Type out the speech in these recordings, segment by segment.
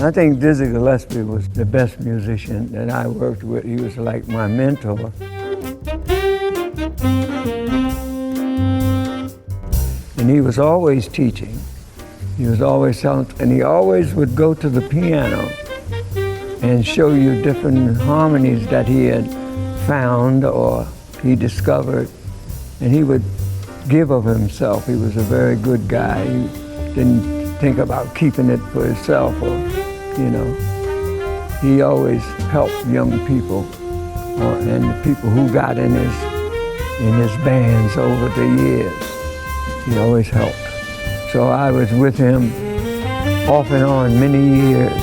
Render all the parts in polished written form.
I think Dizzy Gillespie was the best musician that I worked with. He was like my mentor. And he was always teaching. He was always telling, and he always would go to the piano and show you different harmonies that he had found or he discovered. And he would give of himself. He was a very good guy. He didn't think about keeping it for himself or, you know. He always helped young people and the people who got in his bands over the years. He always helped. So I was with him off and on many years,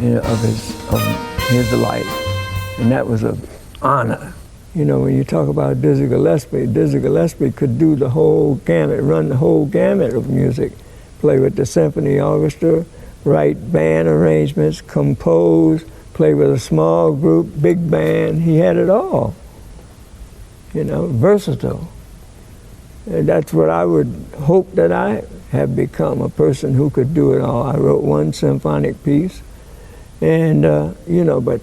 you know, of his life, and that was an honor. You know, when you talk about Dizzy Gillespie could do the whole gamut, run the whole gamut of music, play with the symphony orchestra, write band arrangements, compose, play with a small group, big band. He had it all. You know, versatile. And that's what I would hope that I have become, a person who could do it all. I wrote one symphonic piece, and you know, but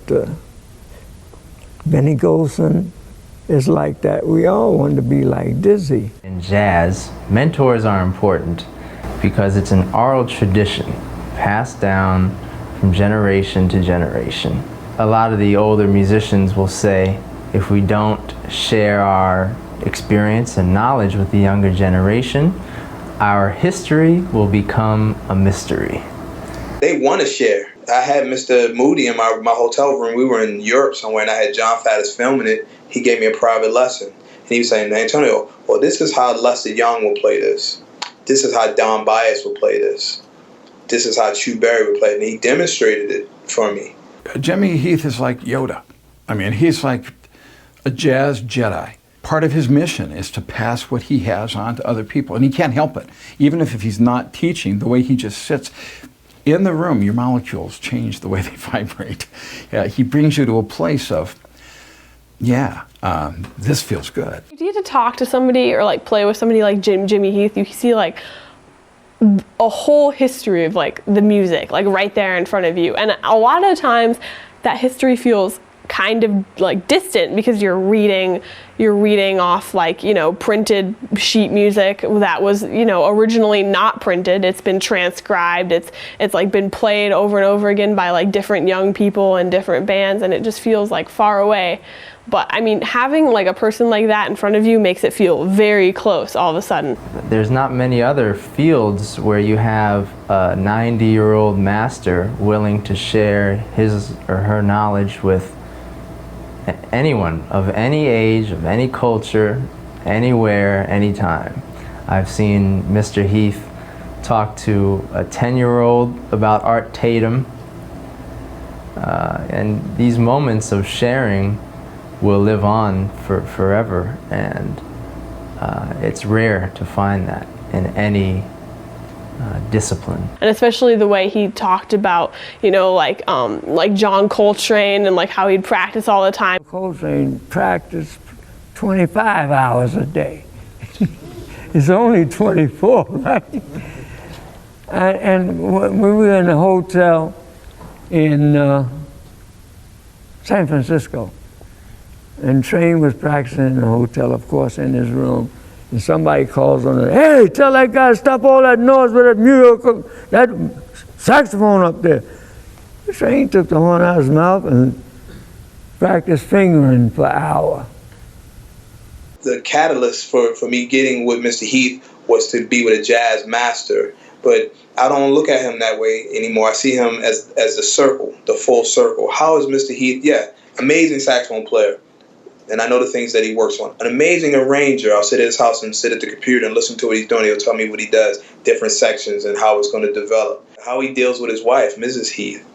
Benny Golson is like that. We all want to be like Dizzy. In jazz, mentors are important because it's an oral tradition passed down from generation to generation. A lot of the older musicians will say, if we don't share our experience and knowledge with the younger generation, our history will become a mystery. They want to share. I had Mr. Moody in my hotel room. We were in Europe somewhere, and I had John Faddis filming it. He gave me a private lesson. And he was saying, Antonio, well, this is how Lester Young will play this. This is how Don Byas will play this. This is how Chu Berry would play it. And he demonstrated it for me. Jimmy Heath is like Yoda. I mean, he's like a jazz Jedi. Part of his mission is to pass what he has on to other people, and he can't help it. Even if he's not teaching, the way he just sits in the room, your molecules change the way they vibrate. He brings you to a place of, this feels good. You get to talk to somebody or like play with somebody like Jimmy Heath, you see like a whole history of like the music, like right there in front of you. And a lot of times that history feels kind of like distant because you're reading off like, you know, printed sheet music that was, you know, originally not printed. It's been transcribed. It's like been played over and over again by like different young people and different bands, and it just feels like far away. But I mean, having like a person like that in front of you makes it feel very close all of a sudden. There's not many other fields where you have a 90-year-old master willing to share his or her knowledge with anyone of any age, of any culture, anywhere, anytime. I've seen Mr. Heath talk to a 10-year-old about Art Tatum, and these moments of sharing will live on forever, and it's rare to find that in any discipline. And especially the way he talked about, you know, like John Coltrane and like how he'd practice all the time. Coltrane practiced 25 hours a day. It's only 24, right? And when we were in a hotel in San Francisco, and Train was practicing in the hotel, of course, in his room. And somebody calls on it, hey, tell that guy to stop all that noise with that music, that saxophone up there. Train took the horn out of his mouth and practiced fingering for an hour. The catalyst for me getting with Mr. Heath was to be with a jazz master. But I don't look at him that way anymore. I see him as the circle, the full circle. How is Mr. Heath? Yeah, amazing saxophone player. And I know the things that he works on. An amazing arranger. I'll sit at his house and sit at the computer and listen to what he's doing. He'll tell me what he does, different sections and how it's going to develop. How he deals with his wife, Mrs. Heath.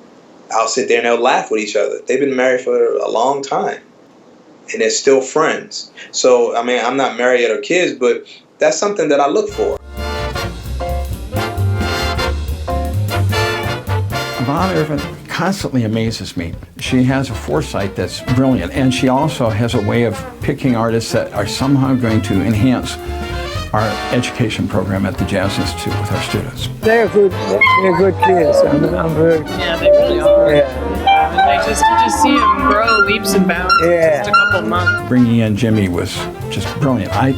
I'll sit there and they'll laugh with each other. They've been married for a long time. And they're still friends. So, I mean, I'm not married yet or kids, but that's something that I look for. Yvonne Irvin constantly amazes me. She has a foresight that's brilliant, and she also has a way of picking artists that are somehow going to enhance our education program at the Jazz Institute with our students. They're good kids. I'm very, Yeah, they really are. yeah. And you just see them grow leaps and bounds in Yeah. just a couple months. Bringing in Jimmy was just brilliant. I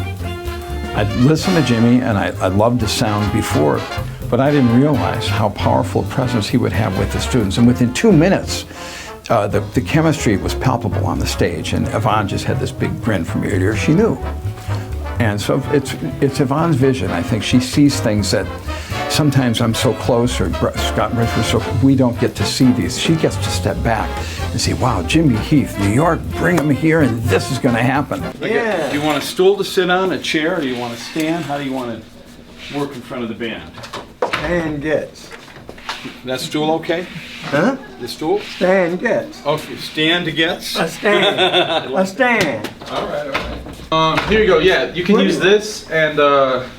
listened to Jimmy and I loved his sound before, but I didn't realize how powerful a presence he would have with the students. And within 2 minutes, the chemistry was palpable on the stage, and Yvonne just had this big grin from ear to ear. She knew. And so it's Yvonne's vision. I think she sees things that sometimes I'm so close, or Scott and Rich were so, we don't get to see these. She gets to step back and say, wow, Jimmy Heath, New York, bring him here, and this is going to happen. Yeah. Do you want a stool to sit on, a chair, or do you want to stand? How do you want to work in front of the band? Stan Getz. That stool okay? Huh? The stool? Stan Getz. Okay, stand to gets? A stand. A stand. All right, all right. Here you go. Yeah, you can use this, and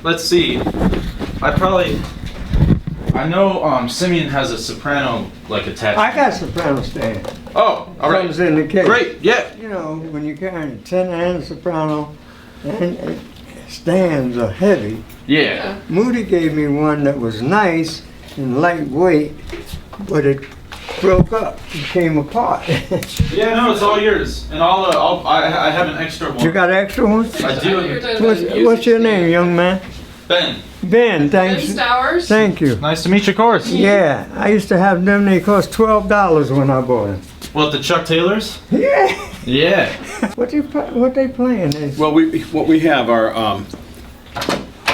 let's see. I know Simeon has a soprano like attached. I got soprano stand. Oh, all right. Comes in the case. Great. Yeah. You know, when you're carrying a tenor and a soprano, and stands are heavy. Yeah. Moody gave me one that was nice and lightweight, but it broke up and came apart. Yeah. No, it's all yours, and I have an extra one. You got extra ones? I do. What's your name, young man? Ben. Ben, thanks. Stowers? Thank you. Nice to meet you, of course. Yeah, I used to have them. They cost $12 when I bought them. What, the Chuck Taylors? Yeah. Yeah. What they playing? They- Well, what we have are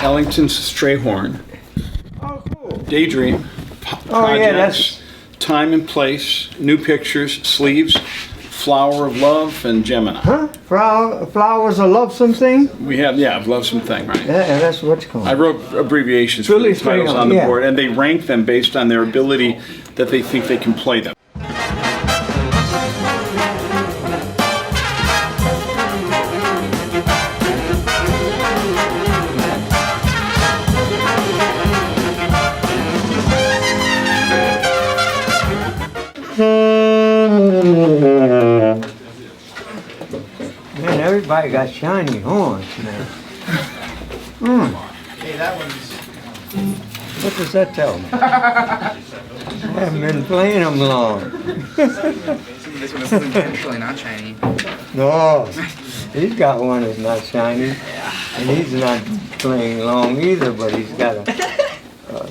Ellington's Strayhorn, Oh, cool. Daydream, Oh, yeah, Projects, Time and Place, New Pictures, Sleeves, Flower of Love, and Gemini. Huh? Flowers of Love something? We have, yeah, Love Something, right? Yeah, that's what's called. I wrote abbreviations for Billy the titles Strayhorn, on the yeah. board, and they rank them based on their ability that they think they can play them. Man, everybody got shiny horns now. Hey, that one's. What does that tell me? I haven't been playing them long. This one is intentionally not shiny. No, he's got one that's not shiny. And he's not playing long either, but he's got a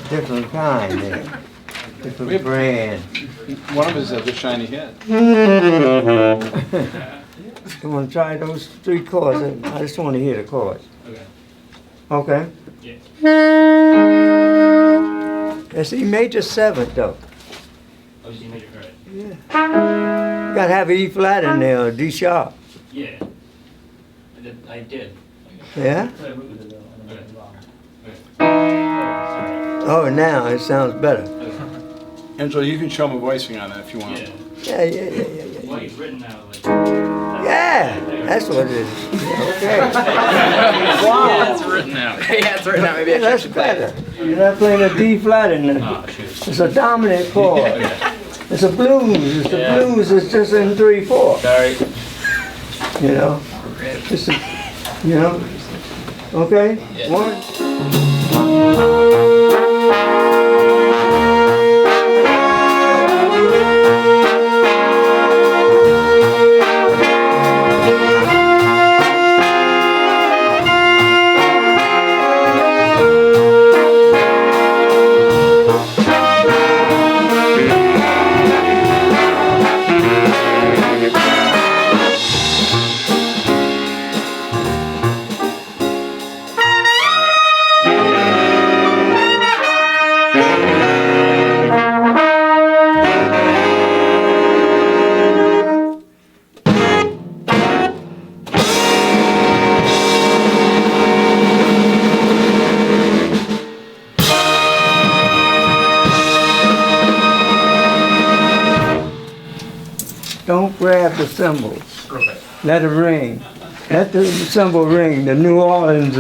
different kind there. Different brand. One of us has a shiny head. Come on, try those 3 chords. I just want to hear the chords. Okay. That's E major 7th though. Oh, C major, right. Yeah. You gotta have an E flat in there or D sharp. Yeah. I did. Yeah? Play a root with it though. And then wrong. Okay. Oh, now it sounds better. Angela, you can show them a voicing on that if you want. Yeah. Yeah. Well, you've written out like. Yeah, that's what it is. Okay. Yeah, it's written out. Yeah, it's right now. Maybe I That's should play it. better. You're not playing a D flat in there. Oh, shoot. It's a dominant chord. It's a blues. It's a blues. It's just in 3/4. Sorry. You know. It's a, you know. Okay. One. Don't grab the cymbals. Let it ring. Let the cymbal ring. The New Orleans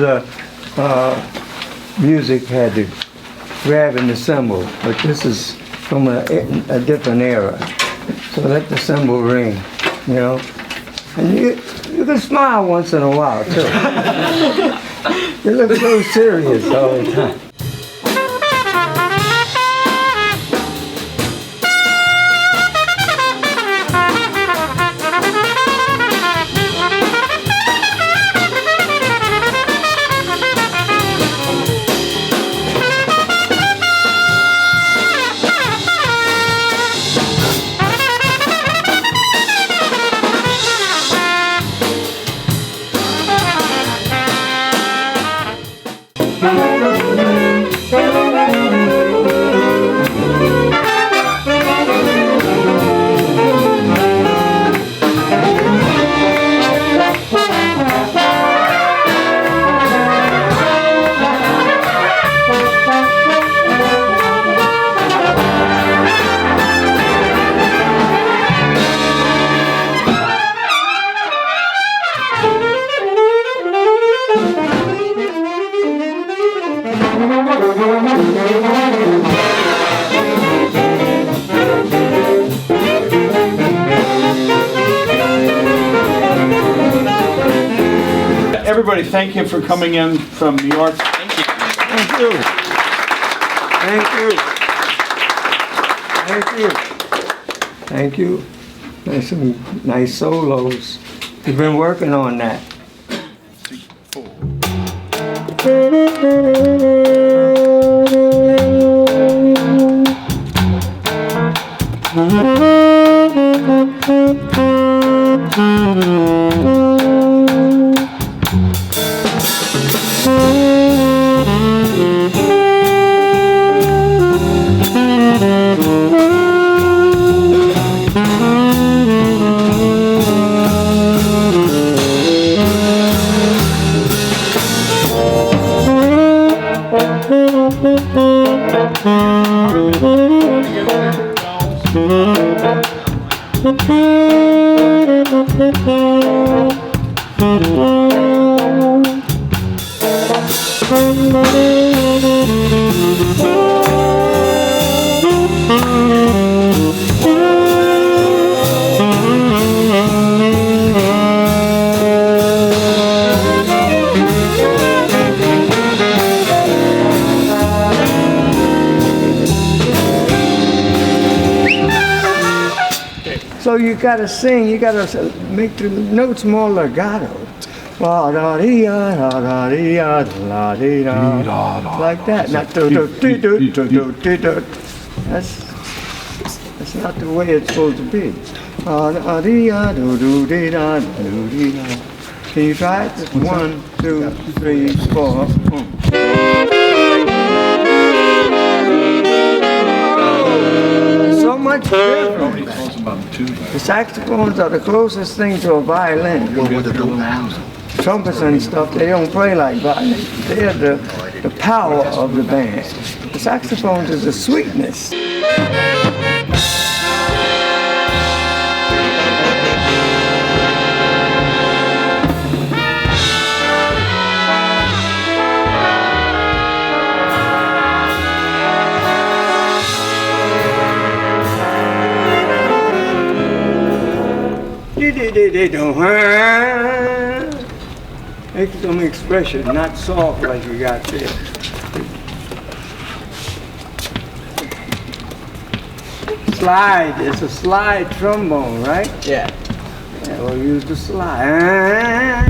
music had to grabbing the cymbal, but this is from a different era. So let the cymbal ring, you know. And you can smile once in a while too. You look so serious all the time. Everybody, thank him for coming in from New York. Thank you. Thank you. Thank you. Thank you. There's some nice solos. You've been working on that. So you gotta sing, you gotta make the notes more legato. Like that, not that's not the way it's supposed to be. Can you try it? Just 1, 2, 3, 4. So much different. The saxophones are the closest thing to a violin. Trumpets and stuff, they don't play like violin. They're the power of the band. The saxophones is the sweetness. Make some expression, not soft like you got there. Slide, it's a slide trombone, right? Yeah. Yeah, we'll use the slide.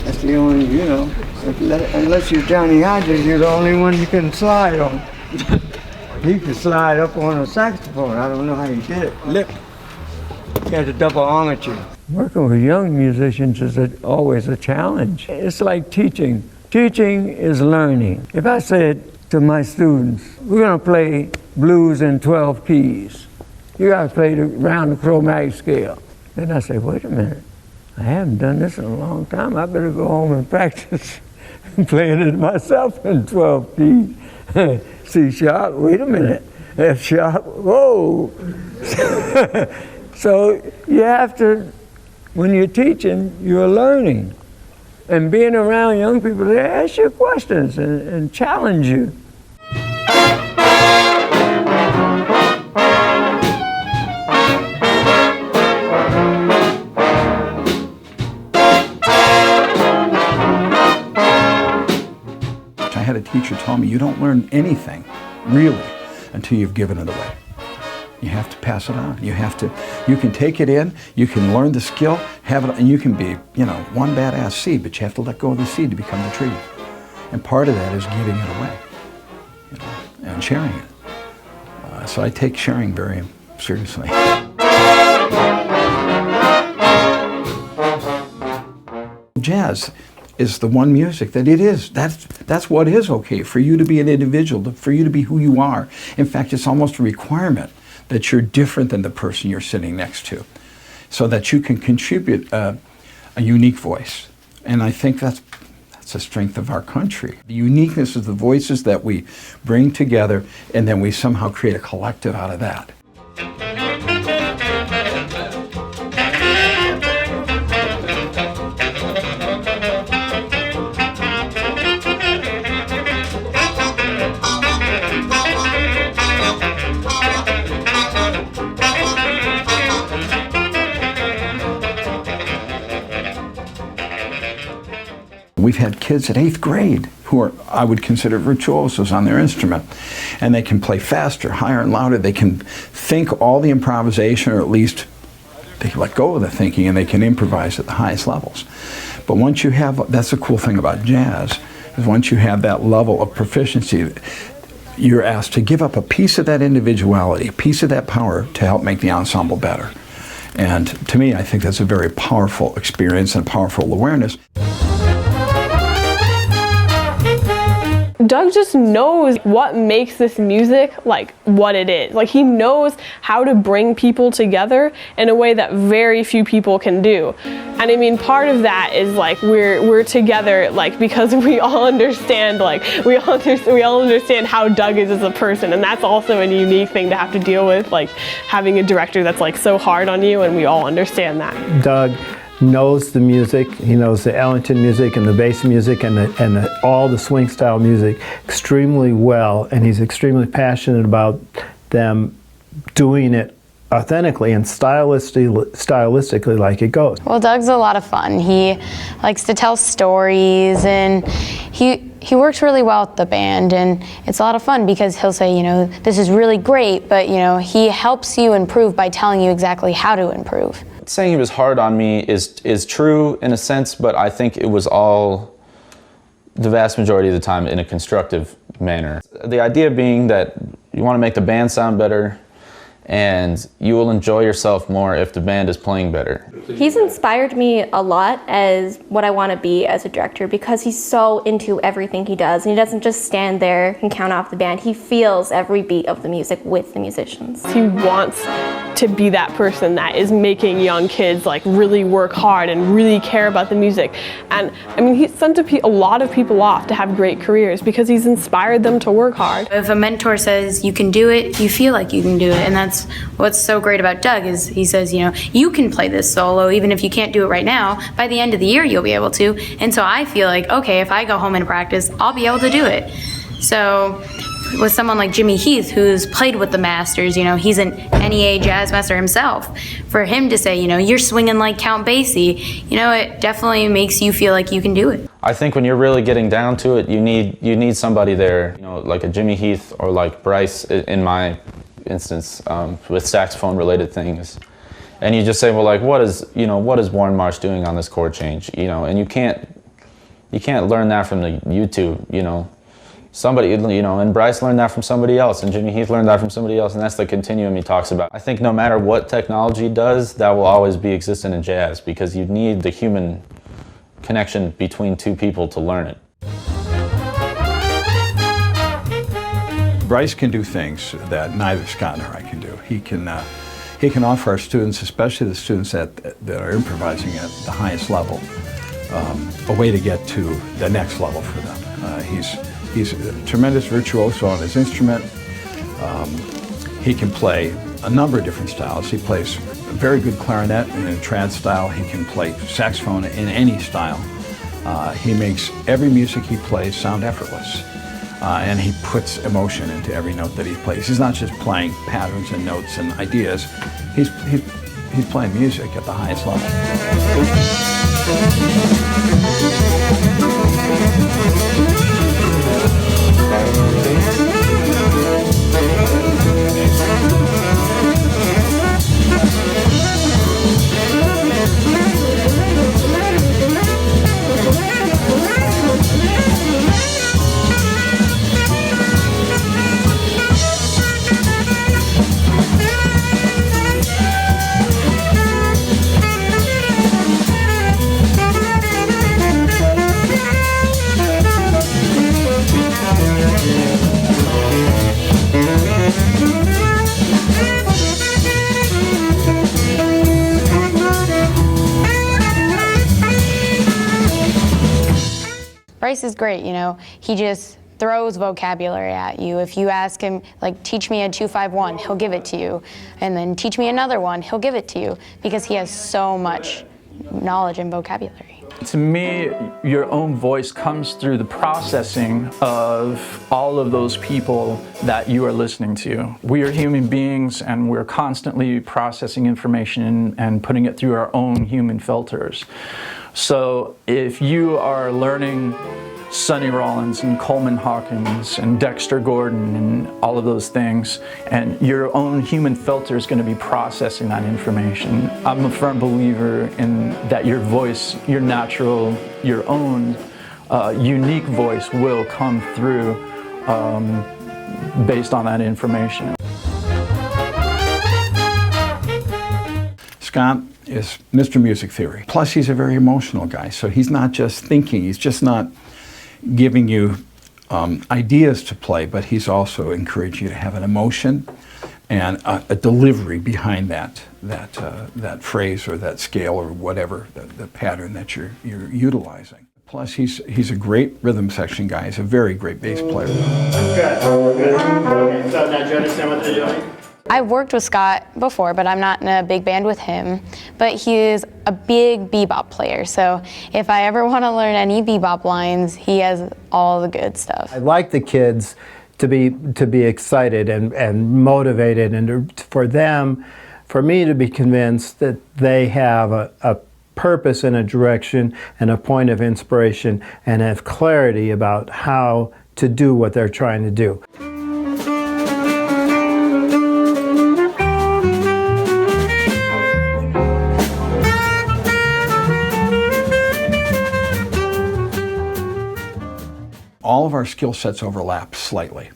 That's the only, you know, unless you're Johnny Hodges, you're the only one you can slide on. He could slide up on a saxophone. I don't know how he did it. Lip. He had a double armature. Working with young musicians is always a challenge. It's like teaching. Teaching is learning. If I said to my students, we're going to play blues in 12 keys. You got to play around the chromatic scale. Then I say, wait a minute. I haven't done this in a long time. I better go home and practice playing it myself in 12 keys. C sharp, wait a minute. F sharp, whoa. So you have to, when you're teaching, you're learning. And being around young people, they ask you questions and challenge you. me, you don't learn anything, really, until you've given it away. You have to pass it on. You can take it in, you can learn the skill, have it, and you can be, one badass seed, but you have to let go of the seed to become the tree. And part of that is giving it away, and sharing it. So I take sharing very seriously. Jazz is the one music that it is. That's what is okay, for you to be an individual, for you to be who you are. In fact, it's almost a requirement that you're different than the person you're sitting next to, so that you can contribute a unique voice. And I think that's the strength of our country. The uniqueness of the voices that we bring together, and then we somehow create a collective out of that. We've had kids at 8th grade who are, I would consider, virtuosos on their instrument. And they can play faster, higher and louder. They can think all the improvisation, or at least they let go of the thinking, and they can improvise at the highest levels. But once you have, that's the cool thing about jazz, is once you have that level of proficiency, you're asked to give up a piece of that individuality, a piece of that power to help make the ensemble better. And to me, I think that's a very powerful experience and powerful awareness. Doug just knows what makes this music like what it is. Like, he knows how to bring people together in a way that very few people can do. And I mean, part of that is like we're together like because we all understand, like we all understand how Doug is as a person, and that's also a unique thing to have to deal with, like having a director that's like so hard on you, and we all understand that. Doug knows the music. He knows the Ellington music and the bass music and all the swing style music extremely well, and he's extremely passionate about them doing it authentically and stylistically like it goes. Well, Doug's a lot of fun. He likes to tell stories, and he works really well with the band, and it's a lot of fun because he'll say, this is really great, but he helps you improve by telling you exactly how to improve. Saying he was hard on me is true in a sense, but I think it was all, the vast majority of the time, in a constructive manner. The idea being that you want to make the band sound better, and you will enjoy yourself more if the band is playing better. He's inspired me a lot as what I want to be as a director, because he's so into everything he does, and he doesn't just stand there and count off the band. He feels every beat of the music with the musicians. He wants to be that person that is making young kids like really work hard and really care about the music. And I mean, he's sent a lot of people off to have great careers because he's inspired them to work hard. If a mentor says you can do it, you feel like you can do it, and that's what's so great about Doug is he says, you can play this solo even if you can't do it right now. By the end of the year, you'll be able to. And so I feel like, okay, if I go home and practice, I'll be able to do it. So with someone like Jimmy Heath, who's played with the masters, he's an NEA jazz master himself. For him to say, you're swinging like Count Basie, it definitely makes you feel like you can do it. I think when you're really getting down to it, you need somebody there, like a Jimmy Heath or like Bryce in my instance, with saxophone related things. And you just say, well, like, what is Warren Marsh doing on this chord change? And you can't learn that from the YouTube, Somebody, and Bryce learned that from somebody else, and Jimmy Heath learned that from somebody else, and that's the continuum he talks about. I think no matter what technology does, that will always be existent in jazz, because you need the human connection between two people to learn it. Bryce can do things that neither Scott nor I can do. He can offer our students, especially the students that are improvising at the highest level, a way to get to the next level for them. He's a tremendous virtuoso on his instrument. He can play a number of different styles. He plays a very good clarinet in a trad style. He can play saxophone in any style. He makes every music he plays sound effortless. And he puts emotion into every note that he plays. He's not just playing patterns and notes and ideas. He's playing music at the highest level. Bryce is great, you know. He just throws vocabulary at you. If you ask him, like, teach me a 2-5-1, he'll give it to you. And then teach me another one, he'll give it to you, because he has so much knowledge and vocabulary. To me, your own voice comes through the processing of all of those people that you are listening to. We are human beings, and we're constantly processing information and putting it through our own human filters. So if you are learning Sonny Rollins and Coleman Hawkins and Dexter Gordon and all of those things, and your own human filter is going to be processing that information. I'm a firm believer in that your voice, your natural, your own unique voice will come through based on that information. Scott is Mr. Music Theory. Plus, he's a very emotional guy, so he's not just thinking, he's just not giving you ideas to play, but he's also encouraging you to have an emotion and a delivery behind that phrase or that scale or whatever, the pattern that you're utilizing. Plus, he's a great rhythm section guy. He's a very great bass player. Good. Okay, so now do you understand what they're doing? I've worked with Scott before, but I'm not in a big band with him. But he is a big bebop player, so if I ever want to learn any bebop lines, he has all the good stuff. I like the kids to be excited and motivated, and for me to be convinced that they have a purpose and a direction and a point of inspiration and have clarity about how to do what they're trying to do. All of our skill sets overlap slightly.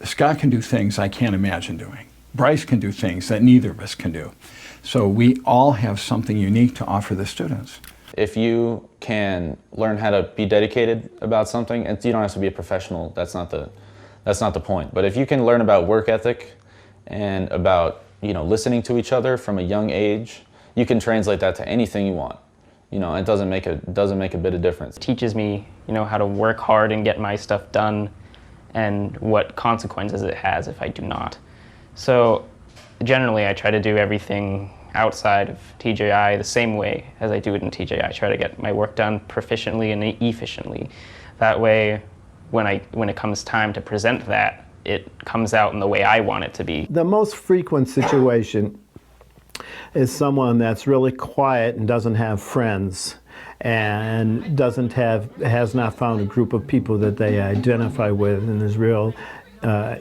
Scott can do things I can't imagine doing. Bryce can do things that neither of us can do. So we all have something unique to offer the students. If you can learn how to be dedicated about something, and you don't have to be a professional, that's not the point. But if you can learn about work ethic and about, you know, listening to each other from a young age, you can translate that to anything you want. You know, it doesn't make a bit of difference. It teaches me, you know, how to work hard and get my stuff done, and what consequences it has if I do not. So generally I try to do everything outside of TJI the same way as I do it in TJI. I try to get my work done proficiently and efficiently. That way, when it comes time to present that, it comes out in the way I want it to be. The most frequent situation is someone that's really quiet and doesn't have friends and has not found a group of people that they identify with and is real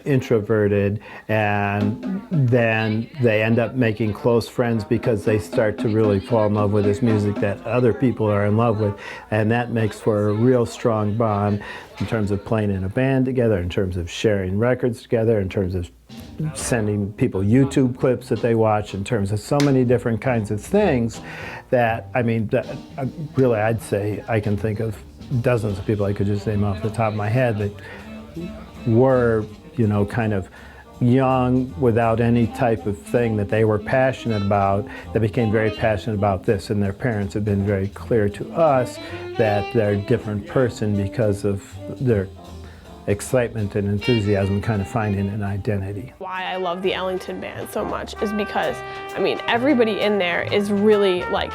introverted, and then they end up making close friends because they start to really fall in love with this music that other people are in love with, and that makes for a real strong bond in terms of playing in a band together, in terms of sharing records together, in terms of sending people YouTube clips that they watch, in terms of so many different kinds of things that, I mean, really I'd say I can think of dozens of people I could just name off the top of my head that were, you know, kind of young without any type of thing that they were passionate about, that became very passionate about this, and their parents have been very clear to us that they're a different person because of their excitement and enthusiasm, kind of finding an identity. Why I love the Ellington Band so much is because, I mean, everybody in there is really like,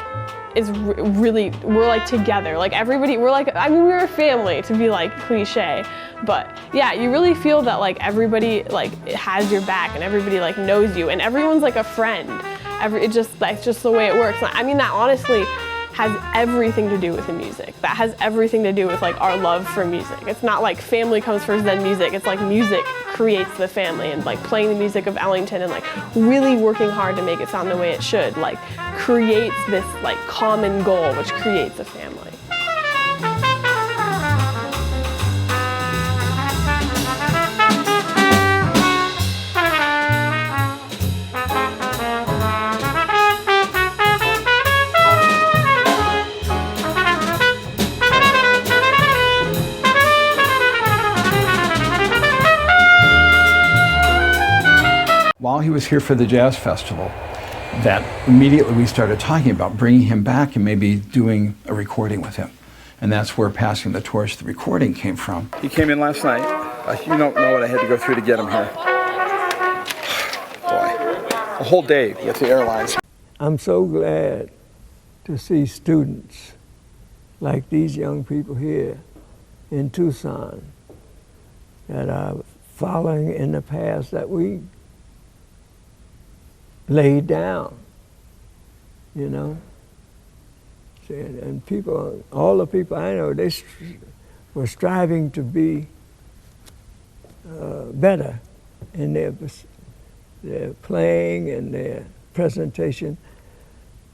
we're like together. Like everybody, we're like, I mean, we're a family, to be like cliche, but yeah, you really feel that like everybody like has your back and everybody like knows you and everyone's like a friend. That's just the way it works. I mean, that honestly has everything to do with the music. That has everything to do with like our love for music. It's not like family comes first, then music. It's like music creates the family, and like playing the music of Ellington and like really working hard to make it sound the way it should, like creates this like common goal, which creates a family. While he was here for the Jazz Festival, that immediately we started talking about bringing him back and maybe doing a recording with him. And that's where passing the torch, the recording came from. He came in last night. You don't know what I had to go through to get him here. Boy, a whole day with the airlines. I'm so glad to see students like these young people here in Tucson that are following in the paths that we laid down, you know. And people, all the people I know, they were striving to be better in their playing and their presentation.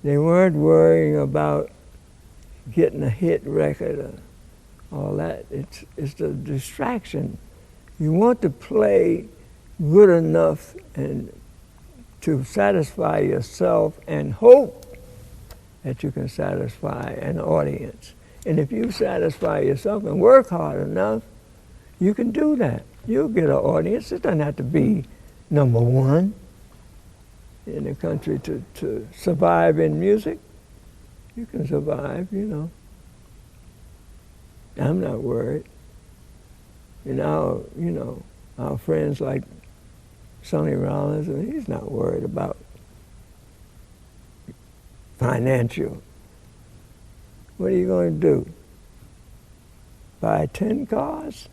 They weren't worrying about getting a hit record or all that. It's the distraction. You want to play good enough and to satisfy yourself and hope that you can satisfy an audience. And if you satisfy yourself and work hard enough, you can do that. You'll get an audience. It doesn't have to be number one in the country to survive in music. You can survive, you know. I'm not worried. And our friends like Sonny Rollins, and he's not worried about financial. What are you going to do? Buy 10 cars?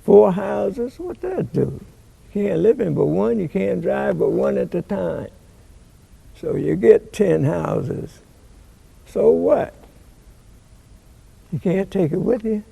4 houses? What that do? You can't live in but one, you can't drive but one at a time. So you get 10 houses. So what? You can't take it with you.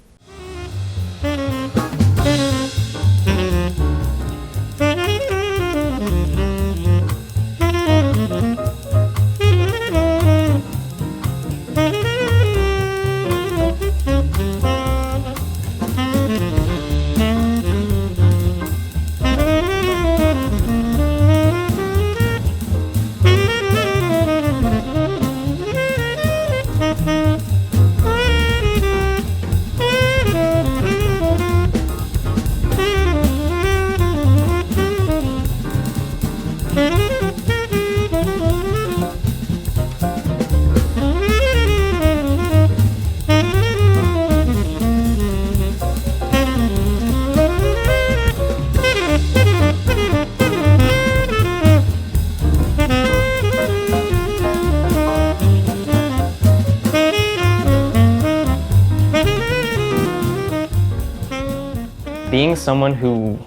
Being someone who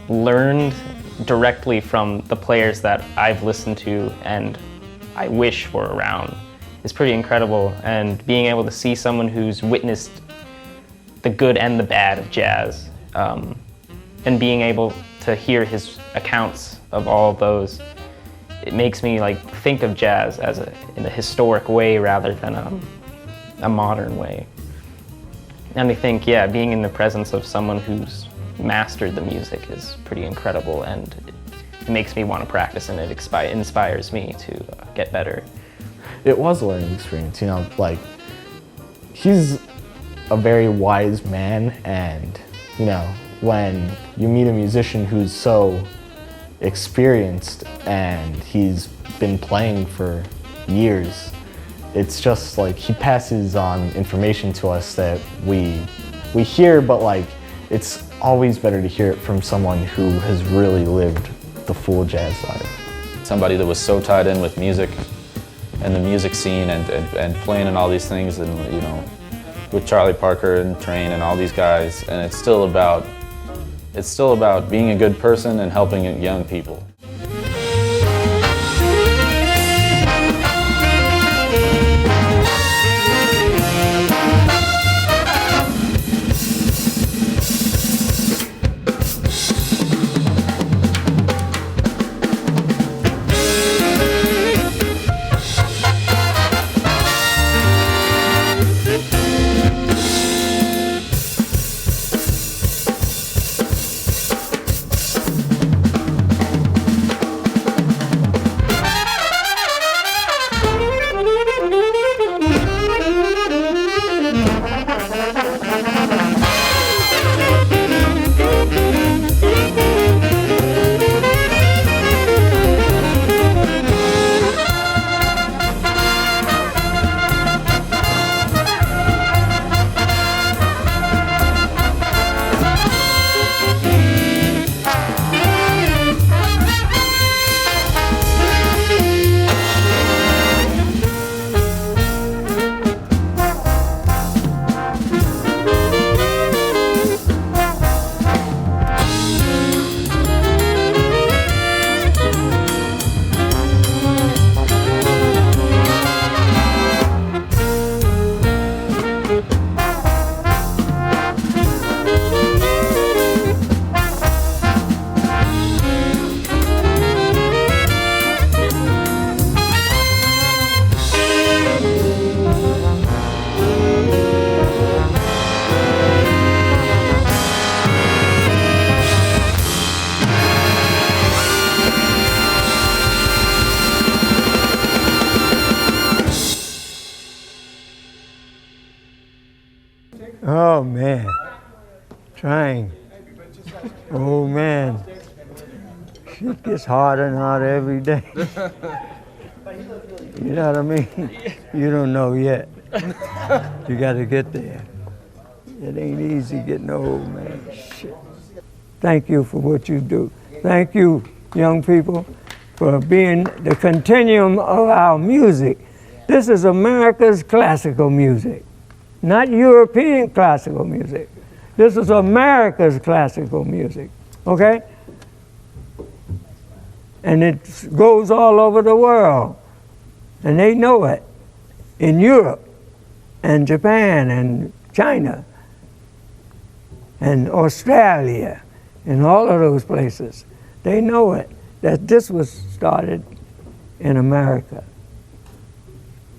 learned directly from the players that I've listened to and I wish were around is pretty incredible, and being able to see someone who's witnessed the good and the bad of jazz, and being able to hear his accounts of all of those, it makes me think of jazz as in a historic way rather than a modern way. And I think, yeah, being in the presence of someone who's mastered the music is pretty incredible, and it makes me want to practice, and it inspires me to get better. It was a learning experience, he's a very wise man, and when you meet a musician who's so experienced and he's been playing for years, it's just he passes on information to us that we hear, but it's always better to hear it from someone who has really lived the full jazz life. Somebody that was so tied in with music and the music scene and playing in all these things, and with Charlie Parker and Train and all these guys, and it's still about being a good person and helping young people. Oh man, trying. Oh man, shit gets harder and harder every day. You know what I mean? You don't know yet. You got to get there. It ain't easy getting old, man. Shit. Thank you for what you do. Thank you, young people, for being the continuum of our music. This is America's classical music, not European classical music. This is America's classical music, okay? And it goes all over the world, and they know it. In Europe, and Japan, and China, and Australia, and all of those places. They know it, that this was started in America.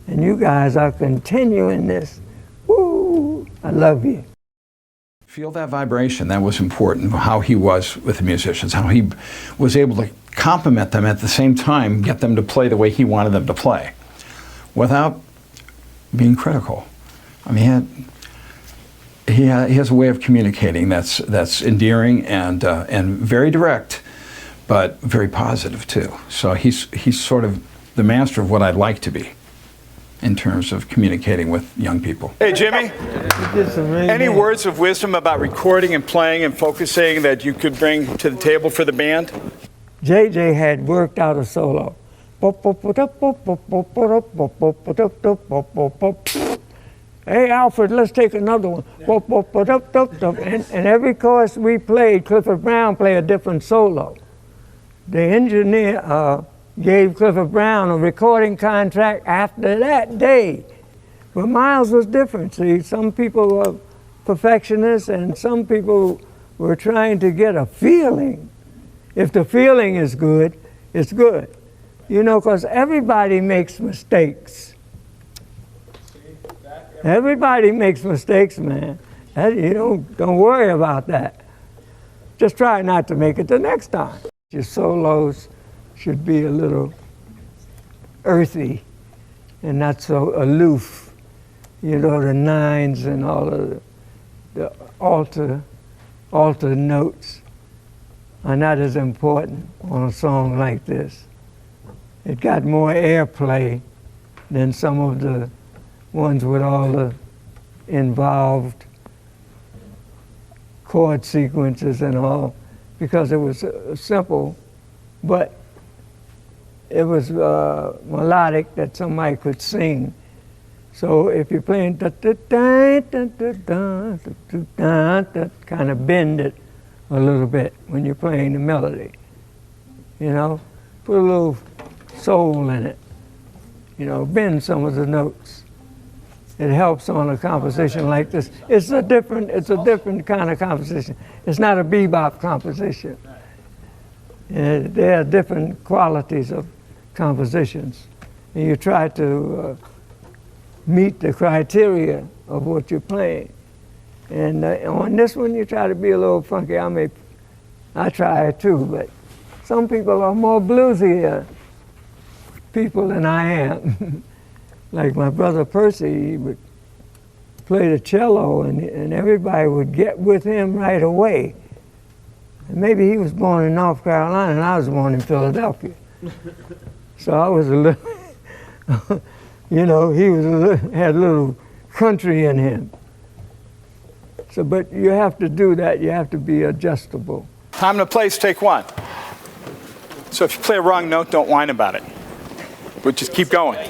And you guys are continuing this. Woo! I love you. Feel that vibration. That was important, how he was with the musicians, how he was able to compliment them at the same time, get them to play the way he wanted them to play, without being critical. I mean, he has a way of communicating that's endearing and very direct, but very positive too. So he's sort of the master of what I'd like to be in terms of communicating with young people. Hey, Jimmy, any words of wisdom about recording and playing and focusing that you could bring to the table for the band? JJ had worked out a solo. Hey, Alfred, let's take another one. And every chorus we played, Clifford Brown played a different solo. The engineer gave Clifford Brown a recording contract after that day. But Miles was different. See, some people were perfectionists and some people were trying to get a feeling. If the feeling is good, it's good. You know, because everybody makes mistakes. Everybody makes mistakes, man. You don't worry about that. Just try not to make it the next time. Your solos should be a little earthy and not so aloof. You know, the nines and all of the alter notes are not as important on a song like this. It got more airplay than some of the ones with all the involved chord sequences and all, because it was simple, but it was melodic that somebody could sing. So if you're playing kind of bend it a little bit when you're playing the melody, you know, put a little soul in it, you know, bend some of the notes. It helps on a composition like this. It's a different kind of composition. It's not a bebop composition. There are different qualities of compositions. And you try to meet the criteria of what you're playing. And on this one, you try to be a little funky. I try it too, but some people are more bluesy people than I am. Like my brother Percy, he would play the cello and everybody would get with him right away. And maybe he was born in North Carolina and I was born in Philadelphia. So I was a little, you know, he was had a little country in him. So, but you have to do that, you have to be adjustable. Time and a place, take one. So if you play a wrong note, don't whine about it, but just keep going.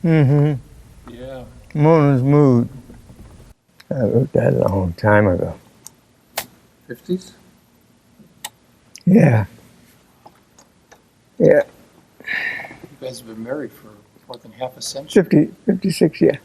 Mm-hmm. Yeah. Mona's Mood. I wrote that a long time ago. 50s? Yeah. Yeah. You guys have been married for more than half a century. 56, yeah.